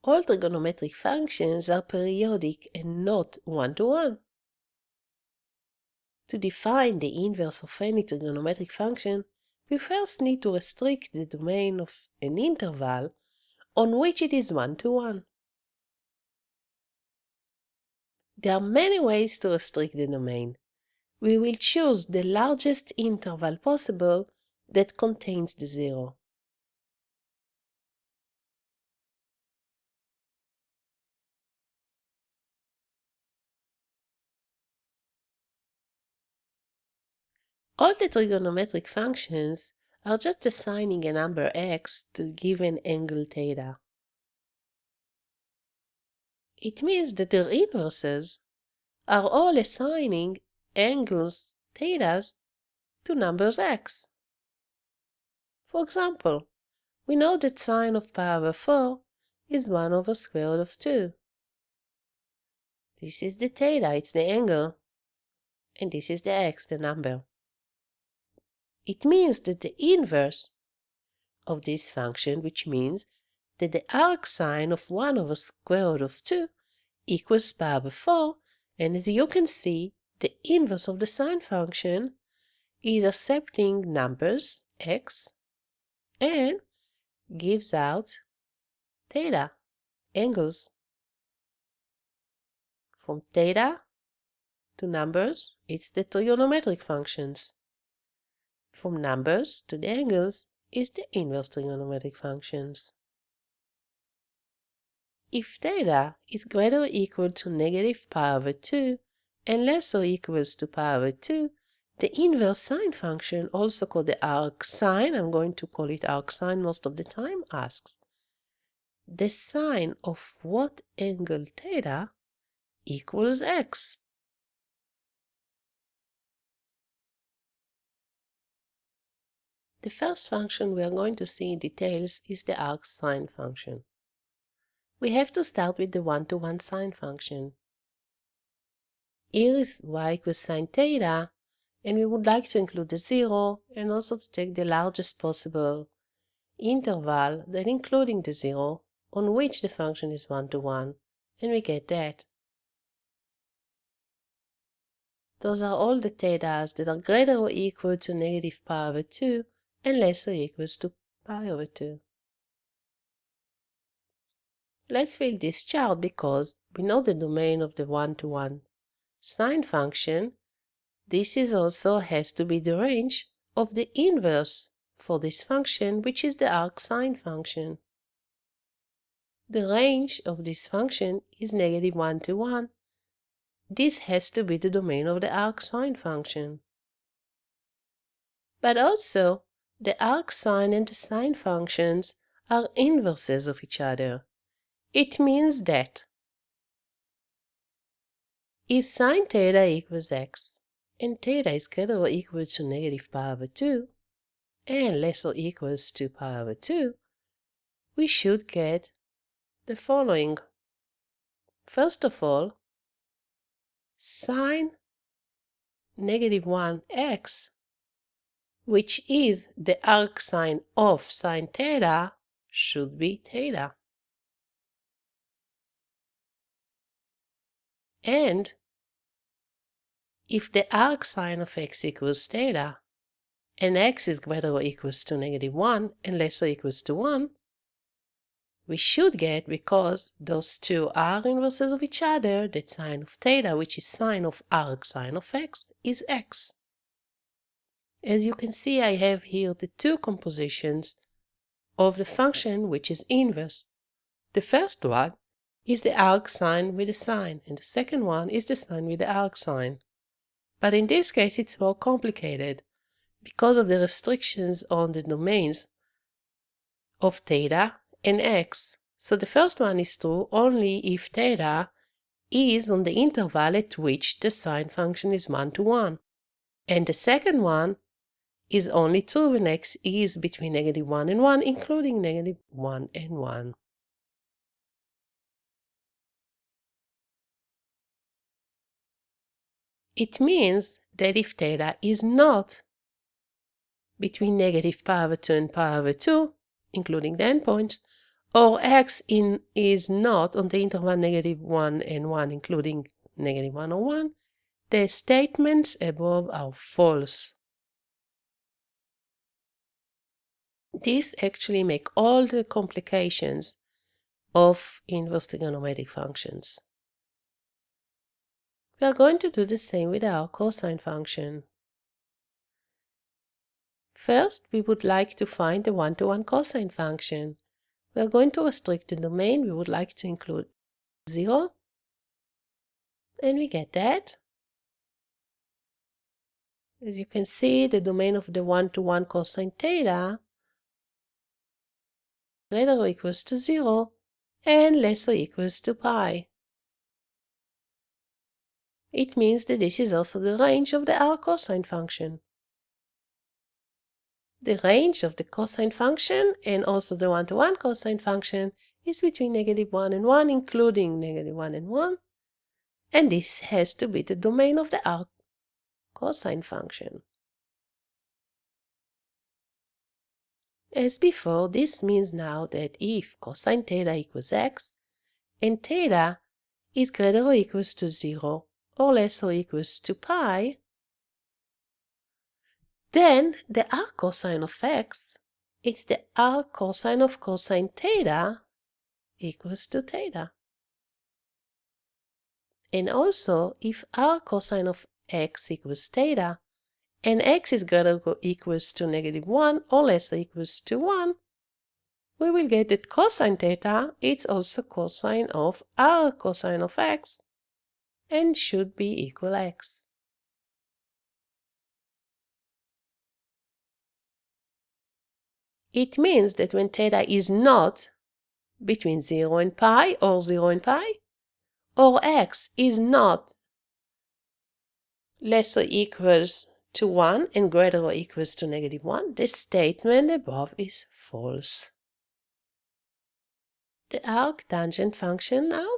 all trigonometric functions are periodic and not one-to-one. To define the inverse of any trigonometric function, we first need to restrict the domain of an interval on which it is one-to-one. There are many ways to restrict the domain. We will choose the largest interval possible that contains the zero. All the trigonometric functions are just assigning a number x to a given angle theta. It means that their inverses are all assigning angles thetas to numbers x. For example, we know that sine of pi over 4 is 1 over square root of 2. This is the theta, it's the angle, and this is the x, the number. It means that the inverse of this function, which means that the arcsine of 1 over square root of 2 equals pi over 4, and as you can see, the inverse of the sine function is accepting numbers x and gives out theta, angles. From theta to numbers, it's the trigonometric functions. From numbers to the angles is the inverse trigonometric functions. If theta is greater or equal to negative pi over 2 and less or equals to pi over 2, the inverse sine function, also called the arcsine, I'm going to call it arcsine most of the time, asks, the sine of what angle theta equals x? The first function we are going to see in details is the arcsine function. We have to start with the one-to-one sine function. Here is y equals sine theta, and we would like to include the 0 and also to take the largest possible interval, then including the 0, on which the function is one-to-one, and we get that. Those are all the thetas that are greater or equal to negative pi over 2 and less or equals to pi over 2. Let's fill this chart because we know the domain of the one-to-one sine function. This is also has to be the range of the inverse for this function, which is the arcsine function. The range of this function is negative 1 to 1. This has to be the domain of the arcsine function. But also, the arcsine and the sine functions are inverses of each other. It means that if sine theta equals x, and theta is greater or equal to negative pi over 2, and less or equals to pi over 2, we should get the following. First of all, sine negative 1x, which is the arcsine of sine theta, should be theta. And if the arcsine of x equals theta, and x is greater or equals to negative 1 and less or equals to 1, we should get, because those two are inverses of each other, that sine of theta, which is sine of arcsine of x, is x. As you can see, I have here the two compositions of the function which is inverse. The first one is the arcsine with the sine, and the second one is the sine with the arcsine. But in this case, it's more complicated because of the restrictions on the domains of theta and x. So the first one is true only if theta is on the interval at which the sine function is 1 to 1. And the second one is only true when x is between negative 1 and 1, including negative 1 and 1. It means that if theta is not between negative pi over 2 and pi over 2, including the endpoints, or x is not on the interval -1 and 1, including -1 or 1, the statements above are false. This actually makes all the complications of inverse trigonometric functions. We are going to do the same with our cosine function. First, we would like to find the one-to-one cosine function. We are going to restrict the domain. We would like to include 0. And we get that. As you can see, the domain of the one-to-one cosine theta greater or equals to 0 and less or equals to pi. It means that this is also the range of the arc cosine function. The range of the cosine function and also the one-to-one cosine function is between -1 and 1, including -1 and 1, and this has to be the domain of the arc cosine function. As before, this means now that if cosine theta equals x and theta is greater or equals to 0 or less or equals to pi, then the arc cosine of x is the arc cosine of cosine theta equals to theta. And also, if arc cosine of x equals theta, and x is greater or equals to -1 or less or equals to 1, we will get that cosine theta is also cosine of arc cosine of x and should be equal x. It means that when theta is not between 0 and pi or 0 and pi, or x is not less or equals to 1 and greater or equals to -1, the statement above is false. The arc tangent function now.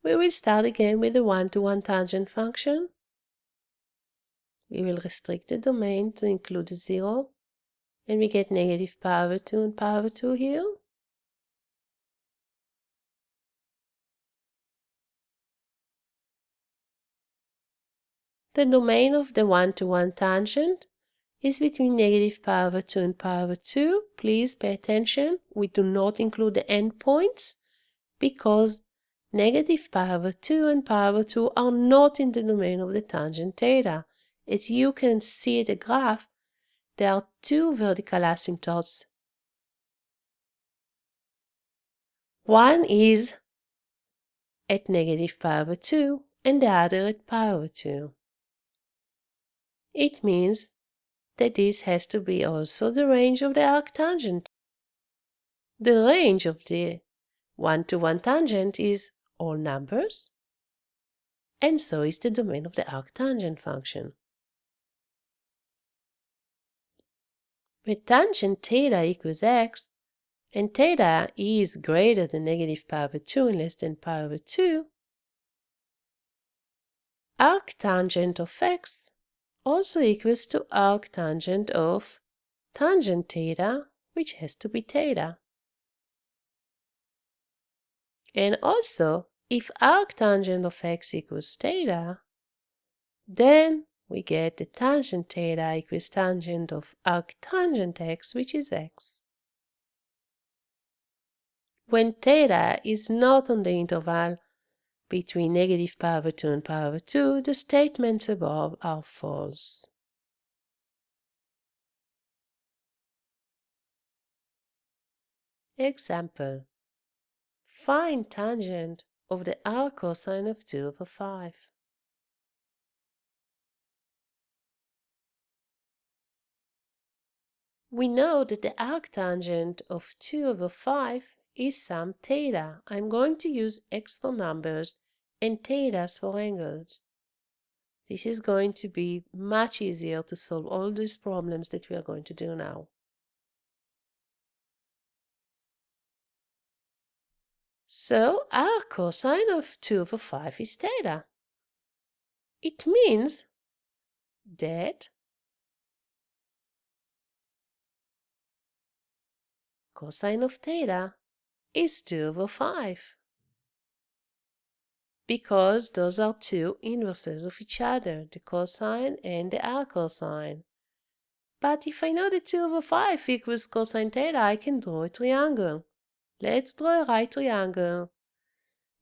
We will start again with the one-to-one tangent function. We will restrict the domain to include 0, and we get -pi/2 and pi/2 here. The domain of the one-to-one tangent is between -pi/2 and pi/2. Please pay attention. We do not include the endpoints because -pi/2 and pi/2 are not in the domain of the tangent theta. As you can see in the graph, there are two vertical asymptotes. One is at -pi/2 and the other at pi/2. It means that this has to be also the range of the arctangent. The range of the one-to-one tangent is all numbers, and so is the domain of the arctangent function. When tangent theta equals x, and theta is greater than -pi/2 and less than pi/2, arctangent of x also equals to arctangent of tangent theta, which has to be theta. And also, if arctangent of x equals theta, then we get the tangent theta equals tangent of arctangent x, which is x. When theta is not on the interval between -pi/2 and pi/2, the statements above are false. Example: find tangent of the arc cosine of 2/5. We know that the arctangent of 2/5 is some theta. I'm going to use x for numbers and thetas for angles. This is going to be much easier to solve all these problems that we are going to do now. So arc cosine of 2/5 is theta. It means that cosine of theta is 2/5. Because those are two inverses of each other, the cosine and the arccosine. But if I know that 2/5 equals cosine theta, I can draw a triangle. Let's draw a right triangle.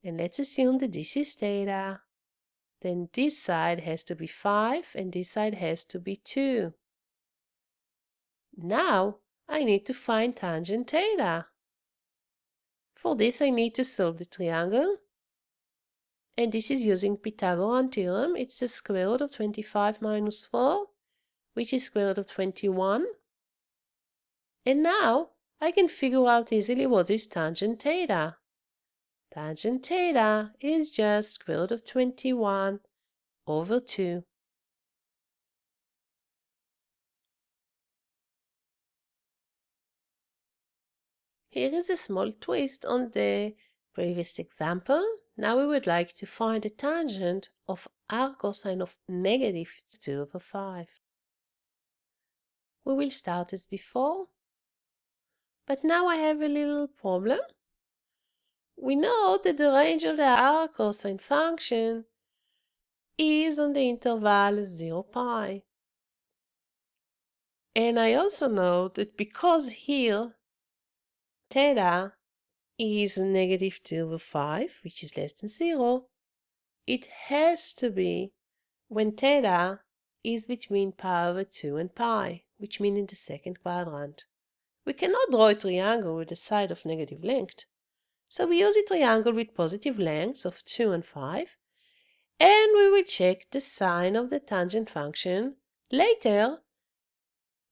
And let's assume that this is theta. Then this side has to be 5 and this side has to be 2. Now I need to find tangent theta. For this I need to solve the triangle. And this is using Pythagorean theorem. It's the square root of 25 minus 4, which is square root of 21. And now I can figure out easily what is tangent theta. Tangent theta is just square root of 21 over 2. Here is a small twist on the previous example. Now we would like to find the tangent of arccosine of negative 2/5. We will start as before, but now I have a little problem. We know that the range of the arccosine function is on the interval 0 pi. And I also know that because here theta is negative 2/5, which is less than 0, it has to be when theta is between pi over 2 and pi, which means in the second quadrant. We cannot draw a triangle with a side of negative length, so we use a triangle with positive lengths of 2 and 5, and we will check the sign of the tangent function later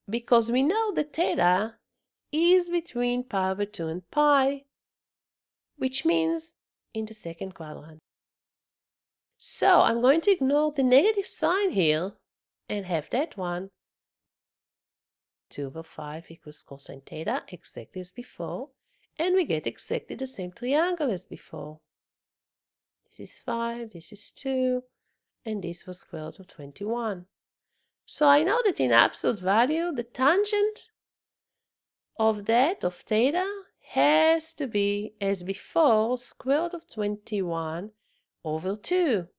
because we know that theta is between pi over 2 and pi, which means in the second quadrant. So I'm going to ignore the negative sign here and have that one. 2/5 equals cosine theta, exactly as before, and we get exactly the same triangle as before. This is 5, this is 2, and this was square root of 21. So I know that in absolute value, the tangent of theta has to be, as before, square root of 21 over 2.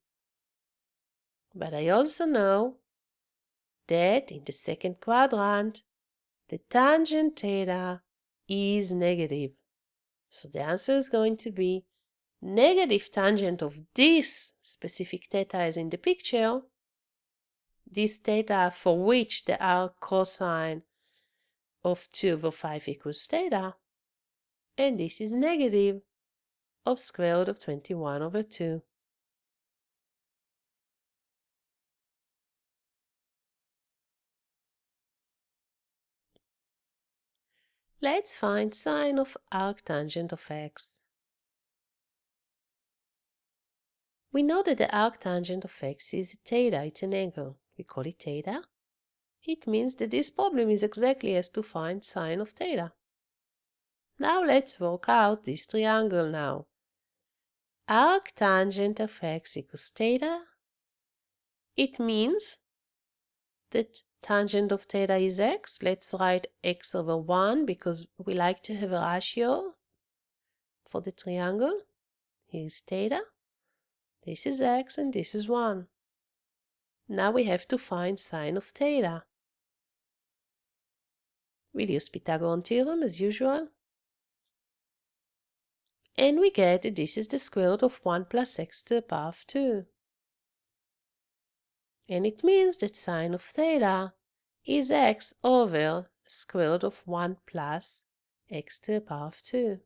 But I also know that in the second quadrant, the tangent theta is negative. So the answer is going to be negative tangent of this specific theta as in the picture, this theta for which the arccosine of 2/5 equals theta, and this is negative of square root of 21 over 2. Let's find sine of arctangent of x. We know that the arctangent of x is theta, it's an angle. We call it theta. It means that this problem is exactly as to find sine of theta. Now let's work out this triangle now. Arctangent of x equals theta. It means that tangent of theta is x. Let's write x over 1 because we like to have a ratio for the triangle. Here's theta. This is x and this is 1. Now we have to find sine of theta. We'll use Pythagorean theorem as usual. And we get that this is the square root of 1 plus x to the power of 2. And it means that sine of theta is x over square root of 1 plus x to the power of 2.